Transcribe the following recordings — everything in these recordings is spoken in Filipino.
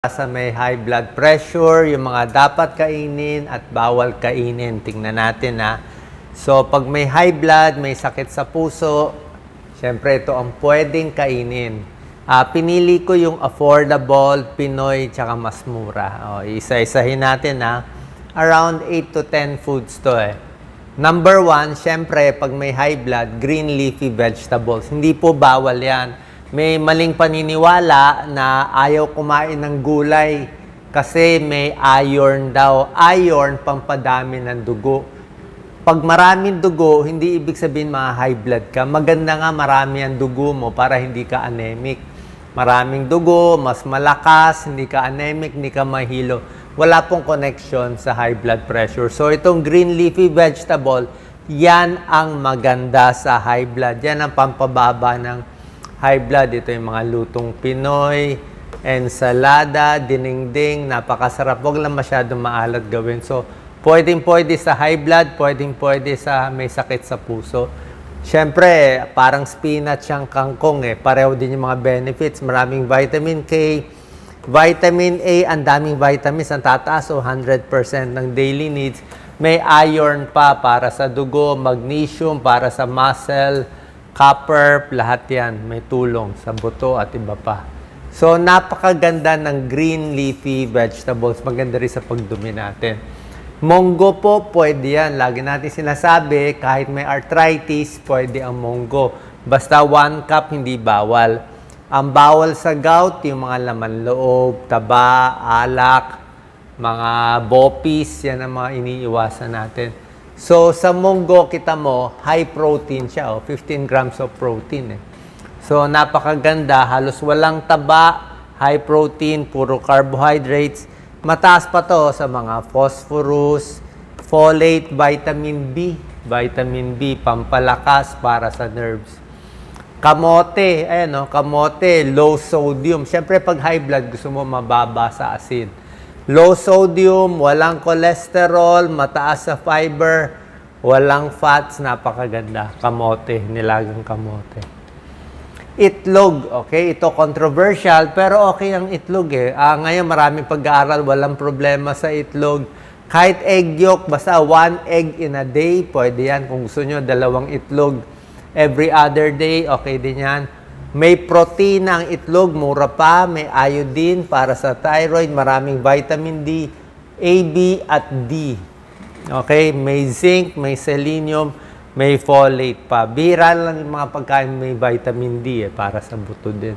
Sa may high blood pressure, yung mga dapat kainin at bawal kainin. Tingnan natin ha. So, pag may high blood, may sakit sa puso, syempre ito ang pwedeng kainin. Pinili ko yung affordable, Pinoy, tsaka mas mura. Isa-isahin natin ha. Around 8 to 10 foods to eh. Number 1, syempre, pag may high blood, green leafy vegetables. Hindi po bawal yan. May maling paniniwala na ayaw kumain ng gulay kasi may iron daw. Iron, pampadami ng dugo. Pag maraming dugo, hindi ibig sabihin mga high blood ka. Maganda nga marami ang dugo mo para hindi ka anemic. Maraming dugo, mas malakas, hindi ka anemic, hindi ka mahilo. Wala pong connection sa high blood pressure. So itong green leafy vegetable, yan ang maganda sa high blood. Yan ang pampababa ng high blood. Ito yung mga lutong Pinoy, ensalada, dinengdeng, napakasarap. Huwag lang masyadong maalat gawin. So, pwedeng-pwede sa high blood, pwedeng-pwede sa may sakit sa puso. Siyempre, parang spinach yung kangkong eh. Pareho din yung mga benefits. Maraming vitamin K, vitamin A, ang daming vitamins, ang tataas o 100% ng daily needs. May iron pa para sa dugo, magnesium para sa muscle, copper, lahat yan. May tulong sa buto at iba pa. So, napakaganda ng green leafy vegetables. Maganda rin sa pagdumi natin. Monggo po, pwede yan. Lagi natin sinasabi, kahit may arthritis, pwede ang monggo. Basta 1 cup, hindi bawal. Ang bawal sa gout, yung mga laman loob, taba, alak, mga bopis, yan ang mga iniiwasan natin. So, sa munggo, kita mo, high protein siya. 15 grams of protein. So, napakaganda. Halos walang taba, high protein, puro carbohydrates. Mataas pa to sa mga phosphorus, folate, vitamin B. Vitamin B, pampalakas para sa nerves. Kamote, ayan kamote, low sodium. Siyempre, pag high blood, gusto mo mababa sa asin. Low sodium, walang cholesterol, mataas sa fiber, walang fats, napakaganda. Kamote, nilagang kamote. Itlog, okay? Ito controversial, pero okay ang itlog eh. Ngayon maraming pag-aaral, walang problema sa itlog. Kahit egg yolk, basta 1 egg in a day, pwede yan. Kung gusto nyo, 2 itlog every other day, okay din yan. May protein ang itlog, mura pa. May iodine para sa thyroid. Maraming vitamin D, A, B, at D. Okay? May zinc, may selenium, may folate pa. Bira lang yung mga pagkain may vitamin D para sa buto din.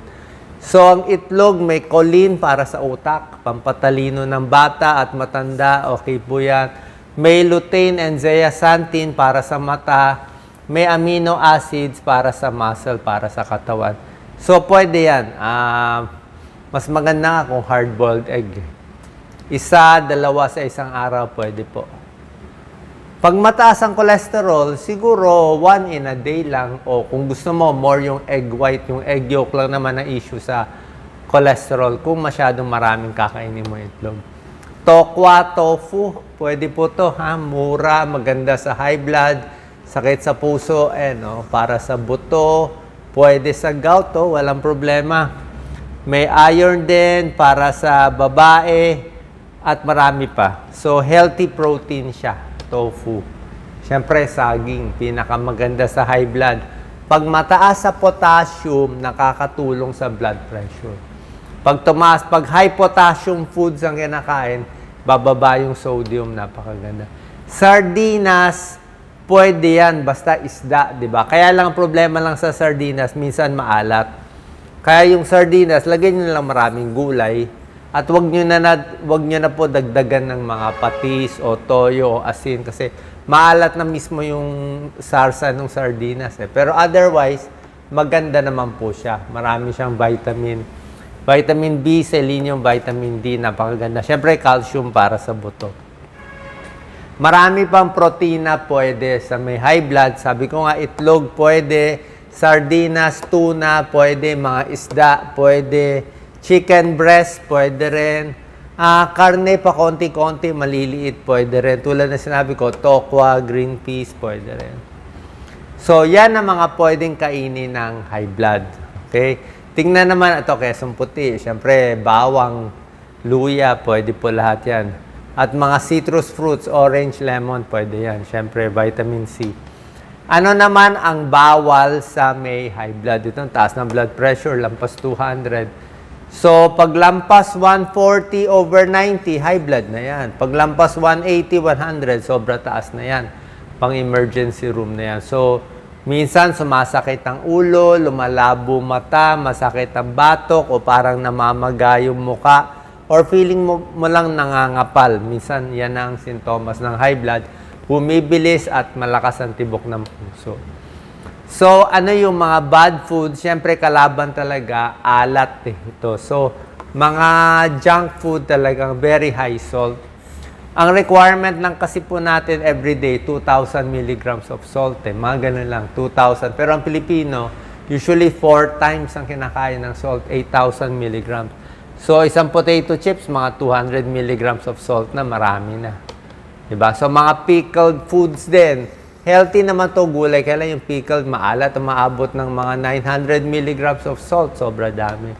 So, ang itlog may choline para sa utak. Pampatalino ng bata at matanda. Okay po yan. May lutein and zeaxanthin para sa mata. May amino acids para sa muscle, para sa katawan. So, pwede yan. Mas maganda nga kung hard-boiled egg. 1, 2 sa isang araw, pwede po. Pag mataas ang cholesterol, siguro 1 in a day lang. O kung gusto mo, more yung egg white, yung egg yolk lang naman ang issue sa cholesterol. Kung masyadong maraming kakainin mo itlog. Tokwa, tofu, pwede po to. Mura, maganda sa high blood. Sakit sa puso, para sa buto, pwede sa gout, walang problema. May iron din para sa babae at marami pa. So, healthy protein siya, tofu. Siyempre, saging, pinakamaganda sa high blood. Pag mataas sa potassium, nakakatulong sa blood pressure. Pag tumaas, pag high potassium foods ang kinakain, bababa yung sodium, napakaganda. Sardinas, pwede yan, basta isda, di ba? Kaya lang ang problema lang sa sardinas, minsan maalat. Kaya yung sardinas, lagyan nyo lang maraming gulay at wag nyo na po dagdagan ng mga patis o toyo o asin kasi maalat na mismo yung sarsa ng sardinas. Pero otherwise, maganda naman po siya. Marami siyang vitamin. Vitamin B, selenium, vitamin D, napakaganda. Siyempre, calcium para sa buto. Marami pang protina pwede sa may high blood. Sabi ko nga, itlog pwede, sardinas, tuna pwede, mga isda pwede, chicken breast pwede rin. Karne pa konti-konti, maliliit pwede rin. Tulad na sinabi ko, tokwa, green peas pwede rin. So, yan ang mga pwedeng kainin ng high blood. Okay? Tingnan naman, ito, Quezon Puti. Siyempre, bawang luya, pwede po lahat yan. At mga citrus fruits, orange, lemon, pwede yan. Siyempre, vitamin C. Ano naman ang bawal sa may high blood? Ito, taas ng blood pressure, lampas 200. So, pag lampas 140/90, high blood na yan. Pag lampas 180/100, sobra taas na yan. Pang emergency room na yan. So, minsan sumasakit ang ulo, lumalabo mata, masakit ang batok, o parang namamaga yung muka, or feeling mo lang nangangapal. Minsan, yan ang sintomas ng high blood. Bumibilis at malakas ang tibok ng puso. So, ano yung mga bad food? Siyempre, kalaban talaga, alat ito. So, mga junk food talagang very high salt. Ang requirement lang kasi po natin everyday, 2,000 milligrams of salt. Mga ganun lang, 2,000. Pero ang Pilipino, usually 4 times ang kinakain ng salt, 8,000 milligrams. So, isang potato chips, mga 200 milligrams of salt na, marami na. Diba? So, mga pickled foods din. Healthy naman to gulay. Kailan yung pickled maalat, umaabot ng mga 900 milligrams of salt. Sobra dami.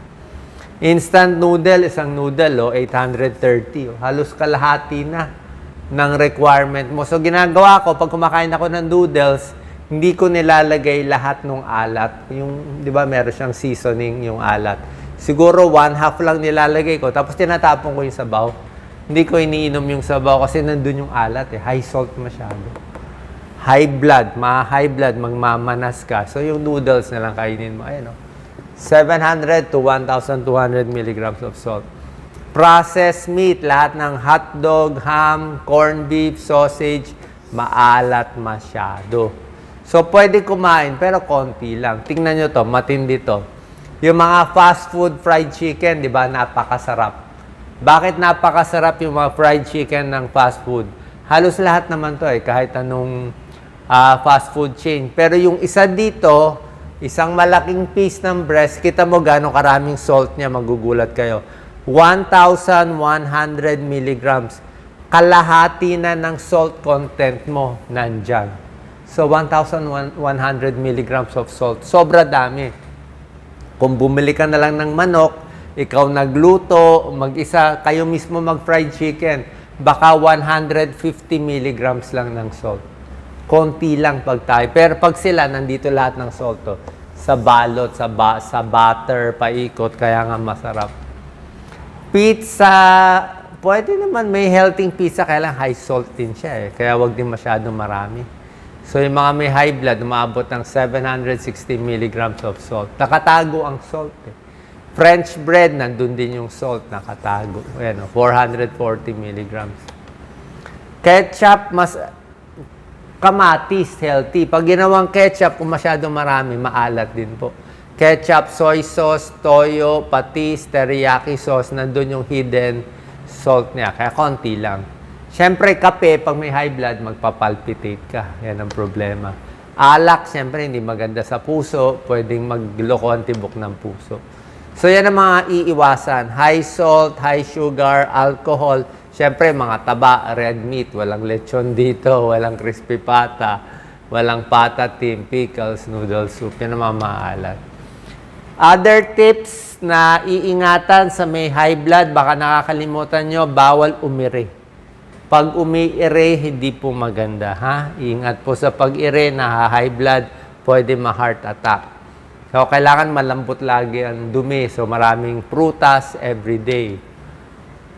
Instant noodle, isang noodle, 830. Halos kalahati na ng requirement mo. So, ginagawa ko, pag kumakain ako ng noodles, hindi ko nilalagay lahat ng alat. Yung, di ba, meron siyang seasoning yung alat. Siguro 1/2 lang nilalagay ko. Tapos tinatapon ko yung sabaw. Hindi ko iniinom yung sabaw kasi nandun yung alat High salt masyado. High blood, high blood, magmamanas ka. So yung noodles na lang kainin mo. Ayan 700 to 1,200 milligrams of salt. Processed meat, lahat ng hotdog, ham, corned beef, sausage, maalat masyado. So pwede kumain pero konti lang. Tingnan nyo to, matindi to. Yung mga fast food fried chicken, di ba, napakasarap. Bakit napakasarap yung mga fried chicken ng fast food? Halos lahat naman to kahit anong fast food chain. Pero yung isa dito, isang malaking piece ng breast, kita mo gano'ng karaming salt niya, magugulat kayo. 1,100 milligrams. Kalahati na ng salt content mo nandyan. So, 1,100 milligrams of salt. Sobra dami. Kung bumili ka na lang ng manok, ikaw nagluto, mag-isa, kayo mismo mag-fried chicken, baka 150 milligrams lang ng salt. Konti lang pag tayo. Pero pag sila, nandito lahat ng salt sa balot, sa butter, paikot, kaya nga masarap. Pizza, pwede naman may healthy pizza, kaya lang high salt din siya Kaya wag din masyadong marami. So yung mga may high blood, umaabot ng 760 milligrams of salt. Nakatago ang salt French bread, nandun din yung salt, nakatago. Ayan 440 milligrams. Ketchup, mas kamatis, healthy. Pag ginawang ketchup, kung masyadong marami, maalat din po. Ketchup, soy sauce, toyo, patis, teriyaki sauce, nandun yung hidden salt niya. Kaya konti lang. Siyempre, kape, pag may high blood, magpapalpitate ka. Yan ang problema. Alak, siyempre, hindi maganda sa puso. Pwedeng magloko ang tibok ng puso. So, yan ang mga iiwasan. High salt, high sugar, alcohol. Siyempre, mga taba, red meat. Walang lechon dito, walang crispy pata, walang patatim, pickles, noodle soup. Yan ang mga maalat. Other tips na iingatan sa may high blood, baka nakakalimutan nyo, bawal umiri. Pag umiire, hindi po maganda. Ingat po sa pag-ire na high blood, pwede ma-heart attack. So, kailangan malambot lagi ang dumi. So, maraming prutas every day.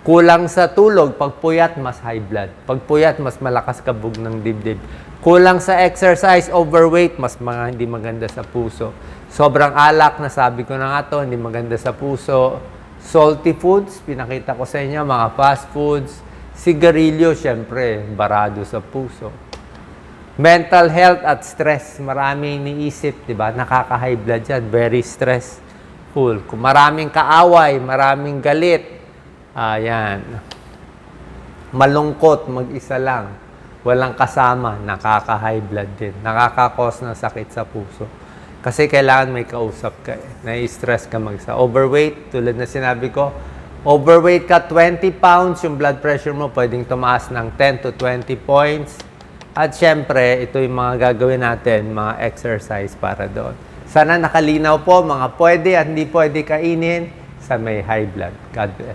Kulang sa tulog, pag puyat, mas high blood. Pag puyat, mas malakas kabog ng dibdib. Kulang sa exercise, overweight, mas hindi maganda sa puso. Sobrang alak, nasabi ko na nga to, hindi maganda sa puso. Salty foods, pinakita ko sa inyo, mga fast foods. Sigarilyo, syempre, barado sa puso. Mental health at stress, maraming iniisip, di ba? Nakaka-high blood yan, very stressful. Kung maraming kaaway, maraming galit, ayan. Malungkot, mag-isa lang, walang kasama, nakaka-high blood din. Nakaka-cause ng sakit sa puso. Kasi kailangan may kausap ka nai-stress ka mag-isa. Overweight, tulad na sinabi ko, overweight ka 20 pounds, yung blood pressure mo pwedeng tumaas ng 10 to 20 points. At syempre, ito yung mga gagawin natin, mga exercise para doon. Sana nakalinaw po mga pwede at hindi pwede kainin sa may high blood. God bless.